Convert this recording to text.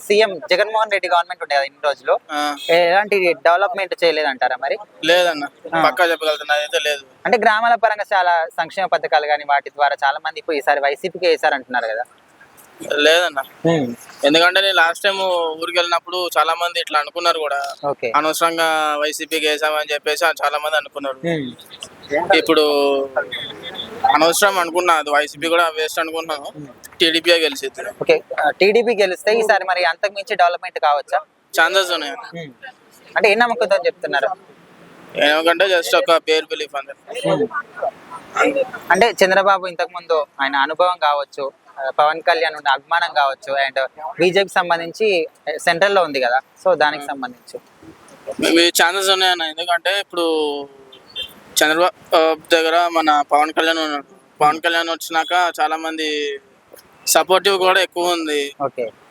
CM Jaganmohan Reddy government ఉండే కదా ఇన్ని రోజులు, ఆ, ఎలాంటి డెవలప్మెంట్ చేయలేదంటారా మరి? లేదన్న పక్కా చెప్పగలుగుతున్నా, అదైతే లేదు. అంటే గ్రామాల పరంగా చాలా సంక్షేమ పథకాలు కానీ వాటి ద్వారా చాలా మంది ఇప్పుడు ఈసారి వైసీపీకి వేసారంటున్నారు కదా. లేదన్న, ఎందుకంటే నేను లాస్ట్ టైం ఊరికి వెళ్ళినప్పుడు చాలా మంది ఇట్లా అనుకున్నారు కూడా, ఓకే. అనవసరంగా వైసీపీకి వేసామని చెప్పేసి చాలా మంది అనుకున్నారు. ఇప్పుడు అనవసరం అనుకున్నా, అది వైసీపీ కూడా వేస్ట్ అనుకున్నాను. టీడీపీ గెలిచింది. ఓకే, టీడీపీ గెలిస్తే ఈసారి మరి అంతకు మించి డెవలప్మెంట్ కావచ్చా? ఛాన్సెస్ ఉన్నాయి. అంటే ఏ నమ్మకంతో చెప్తున్నారు? ఎందుకంటే జస్ట్ ఒక పేరు బిలీఫ్ అంతే. అంటే చంద్రబాబు ఇంతకు ముందు ఆయన అనుభవం కావచ్చు, పవన్ కళ్యాణ్ ఉన్న అభిమానం కావచ్చు, అండ్ బీజేపీ సంబంధించి సెంట్రల్ లో ఉంది కదా, సో దానికి సంబంధించి ఇవి ఛాన్సెస్ ఉన్నాయన్న. ఎందుకంటే ఇప్పుడు చంద్రబాబు దగ్గర మన పవన్ కళ్యాణ్ ఉన్నాడు. పవన్ కళ్యాణ్ వచ్చినాక చాలా మంది సపోర్టివ్ కూడా ఎక్కువ ఉంది. ఓకే.